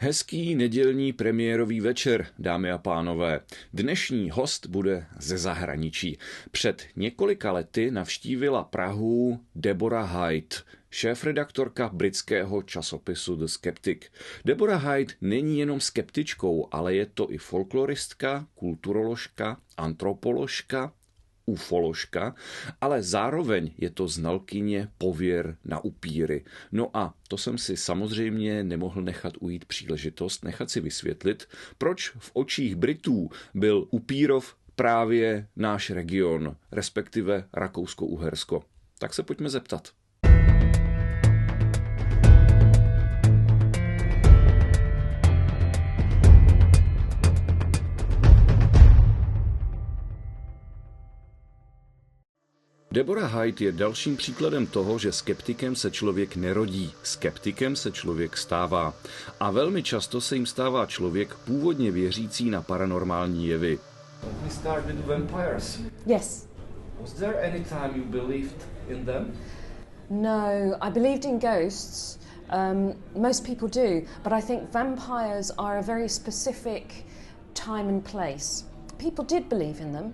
Hezký nedělní premiérový večer, dámy a pánové. Dnešní host bude ze zahraničí. Před několika lety navštívila Prahu Deborah Hyde, šéfredaktorka britského časopisu The Skeptic. Deborah Hyde není jenom skeptičkou, ale je to i folkloristka, kulturoložka, antropoložka, ufoložka, ale zároveň je to znalkyně pověr na upíry. No a to jsem si samozřejmě nemohl nechat ujít příležitost, nechat si vysvětlit, proč v očích Britů byl Upírov právě náš region, respektive Rakousko-Uhersko. Tak se pojďme zeptat. Deborah Hyde je dalším příkladem toho, že skeptikem se člověk nerodí, skeptikem se člověk stává. A velmi často se jim stává člověk původně věřící na paranormální jevy. We start with vampires. Yes. Was there any time you believed in them? No, I believed in ghosts. Most people do, but I think vampires are a very specific time and place. People did believe in them.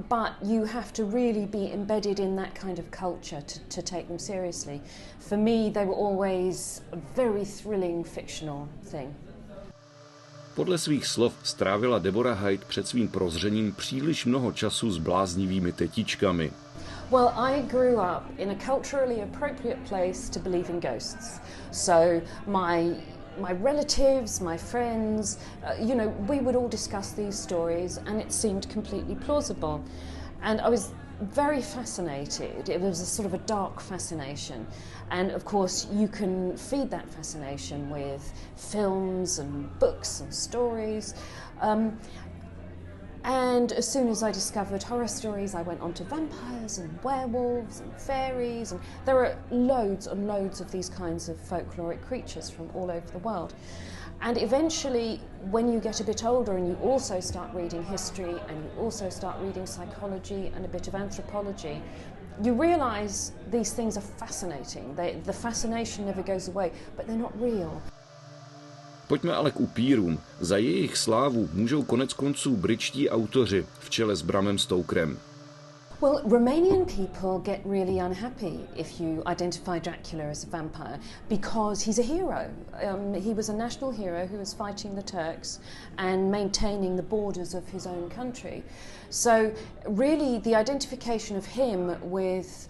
But you have to really be embedded in that kind of culture to take them seriously. For me, they were always a very thrilling fictional thing. Podle svých slov strávila Deborah Hyde před svým prozřením příliš mnoho času s bláznivými tetičkami. Well, I grew up in a culturally appropriate place to believe in ghosts. So my relatives, my friends, we would all discuss these stories and it seemed completely plausible. And I was very fascinated. It was a sort of a dark fascination. And of course you can feed that fascination with films and books and stories. And as soon as I discovered horror stories, I went on to vampires and werewolves and fairies, and there are loads and loads of these kinds of folkloric creatures from all over the world. And eventually, when you get a bit older and you also start reading history and you also start reading psychology and a bit of anthropology, you realise these things are fascinating. The fascination never goes away, but they're not real. Pojďme ale k upírům. Za jejich slávu můžou koneckonců britští autoři v čele s Bramem Stokerem. Well, Romanian people get really unhappy if you identify Dracula as a vampire because he's a hero. He was a national hero who was fighting the Turks and maintaining the borders of his own country. So really the identification of him with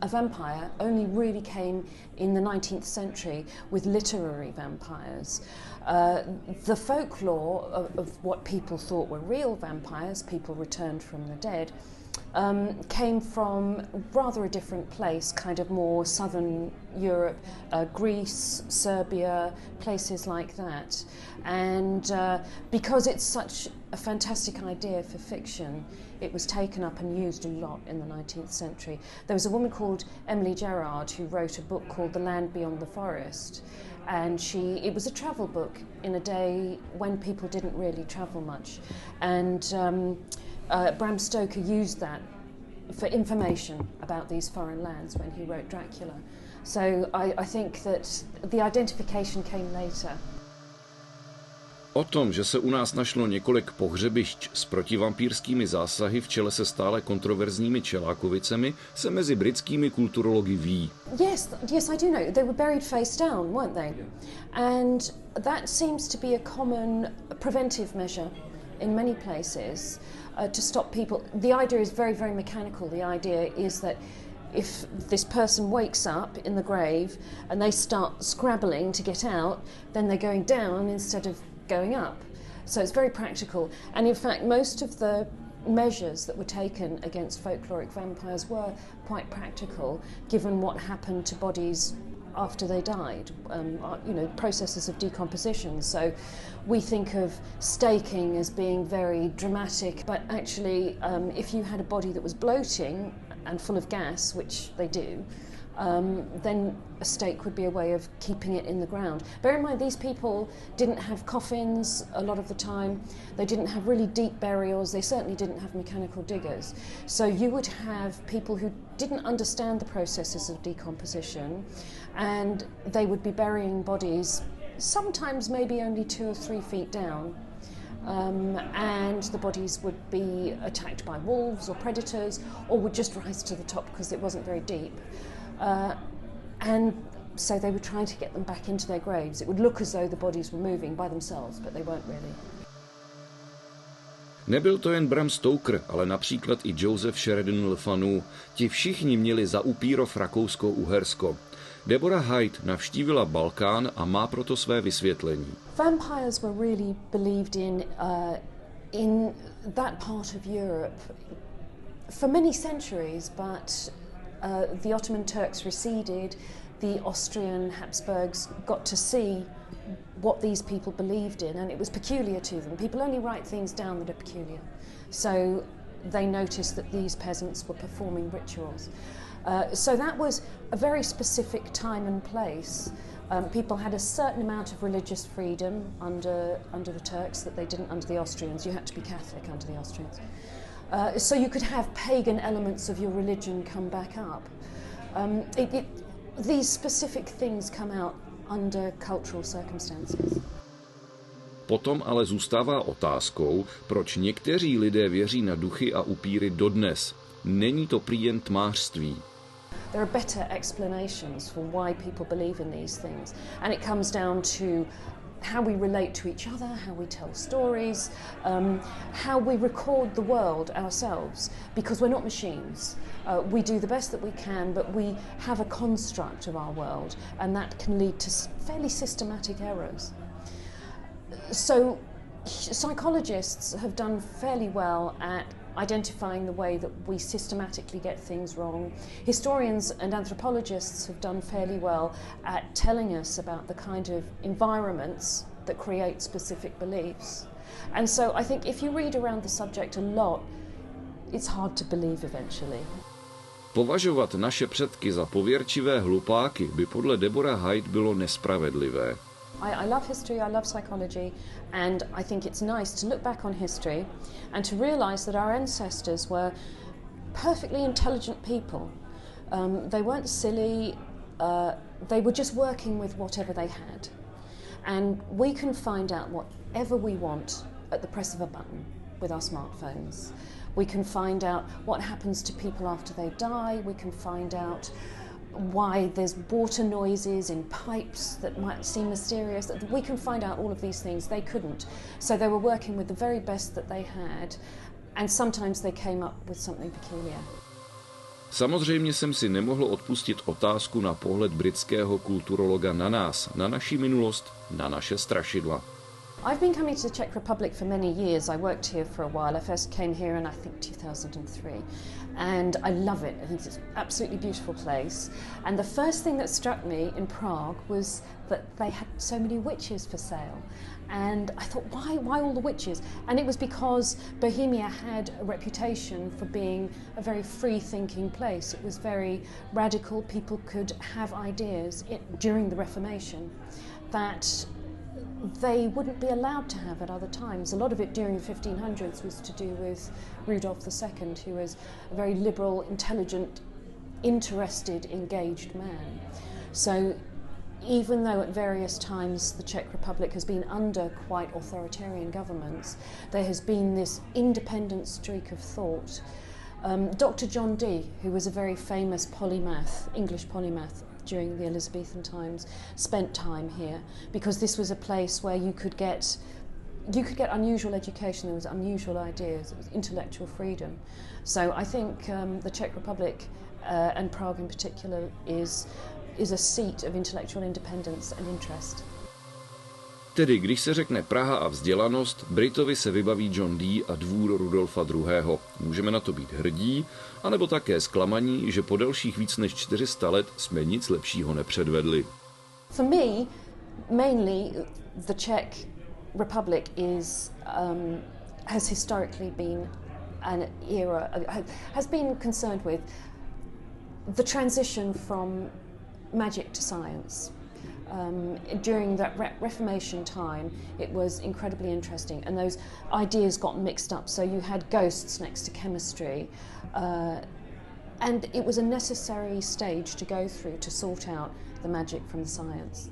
a vampire only really came in the 19th century with literary vampires. The folklore of what people thought were real vampires, people returned from the dead, came from rather a different place, kind of more southern Europe, Greece, Serbia, places like that. And because it's such a fantastic idea for fiction, it was taken up and used a lot in the 19th century. There was a woman called Emily Gerard who wrote a book called The Land Beyond the Forest, and it was a travel book in a day when people didn't really travel much. And Bram Stoker used that for information about these foreign lands when he wrote Dracula. So I think that the identification came later. O tom, že se u nás našlo několik pohřebišť s protivampírskými zásahy v čele se stále kontroverzními Čelákovicemi, se mezi britskými kulturology ví. Yes, I do know. They were buried face down, weren't they? And that seems to be a common preventive measure in many places to stop people. The idea is very, very mechanical. The idea is that if this person wakes up in the grave and they start scrabbling to get out, then they're going down instead of going up. So it's very practical. And in fact, most of the measures that were taken against folkloric vampires were quite practical, given what happened to bodies after they died, processes of decomposition. So we think of staking as being very dramatic, but actually if you had a body that was bloating and full of gas, which they do, then a stake would be a way of keeping it in the ground. Bear in mind, these people didn't have coffins a lot of the time. They didn't have really deep burials. They certainly didn't have mechanical diggers. So you would have people who didn't understand the processes of decomposition, and they would be burying bodies sometimes maybe only 2 or 3 feet down. And the bodies would be attacked by wolves or predators, or would just rise to the top because it wasn't very deep. And so they were trying to get them back into their graves. It would look as though the bodies were moving by themselves, but they weren't really. Nebyl to jen Bram Stoker, ale například i Joseph Sheridan Le Fanu. Ti všichni měli za Upírov Rakousko-Uhersko. Deborah Hyde navštívila Balkán a má proto své vysvětlení. Vampires were really believed in that part of Europe for many centuries, but the Ottoman Turks receded. The Austrian Habsburgs got to see what these people believed in, and it was peculiar to them. People only write things down that are peculiar. So they noticed that these peasants were performing rituals. So that was a very specific time and place. People had a certain amount of religious freedom under the Turks that they didn't under the Austrians. You had to be Catholic under the Austrians. So you could have pagan elements of your religion come back up. These specific things come out under cultural circumstances. Potom ale zůstává otázkou, proč někteří lidé věří na duchy a upíry dodnes. Není to prý jen tmářství. There are better explanations for why people believe in these things, and it comes down to how we relate to each other, how we tell stories, how we record the world ourselves, because we're not machines. We do the best that we can, but we have a construct of our world, and that can lead to fairly systematic errors. So psychologists have done fairly well at identifying the way that we systematically get things wrong. Historians and anthropologists have done fairly well at telling us about the kind of environments that create specific beliefs. And so I think if you read around the subject a lot, it's hard to believe eventually. Považovat naše předky za pověrčivé hlupáky by podle Deborah Hyde bylo nespravedlivé. I love history, I love psychology, and I think it's nice to look back on history and to realise that our ancestors were perfectly intelligent people. They weren't silly, they were just working with whatever they had. And we can find out whatever we want at the press of a button with our smartphones. We can find out what happens to people after they die, we can find out why there's water noises in pipes that might seem mysterious. We can find out all of these things. They couldn't. So they were working with the very best that they had, and sometimes they came up with something peculiar. Samozřejmě jsem si nemohl odpustit otázku na pohled britského kulturologa na nás, na naši minulost, na naše strašidla. I've been coming to the Czech Republic for many years. I worked here for a while. I first came here in, I think, 2003. And I love it. I think it's an absolutely beautiful place. And the first thing that struck me in Prague was that they had so many witches for sale. And I thought, why all the witches? And it was because Bohemia had a reputation for being a very free-thinking place. It was very radical. People could have ideas during the Reformation that they wouldn't be allowed to have at other times. A lot of it during the 1500s was to do with Rudolf II, who was a very liberal, intelligent, interested, engaged man. So even though at various times the Czech Republic has been under quite authoritarian governments, there has been this independent streak of thought. Dr. John Dee, who was a very famous polymath, English polymath, during the Elizabethan times, spent time here because this was a place where you could get unusual education, there was unusual ideas, it was intellectual freedom. So I think the Czech Republic and Prague in particular is a seat of intellectual independence and interest. Tedy když se řekne Praha a vzdělanost, Britovi se vybaví John Dee a dvůr Rudolfa II. Můžeme na to být hrdí, anebo také zklamaní, že po delších víc než 400 let jsme nic lepšího nepředvedli. For me, mainly the Czech Republic has historically been an era, has been concerned with the transition from magic to science. During that Reformation time, it was incredibly interesting, and those ideas got mixed up. So you had ghosts next to chemistry, and it was a necessary stage to go through to sort out the magic from the science.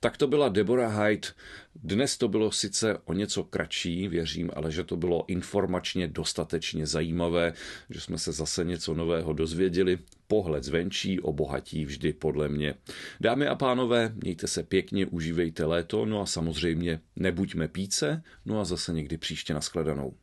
Tak to byla Deborah Hyde. Dnes to bylo sice o něco kratší, věřím, ale že to bylo informačně dostatečně zajímavé, že jsme se zase něco nového dozvěděli. Pohled zvenčí obohatí vždy podle mě. Dámy a pánové, mějte se pěkně, užívejte léto, no a samozřejmě nebuďme píce, no a zase někdy příště nashledanou.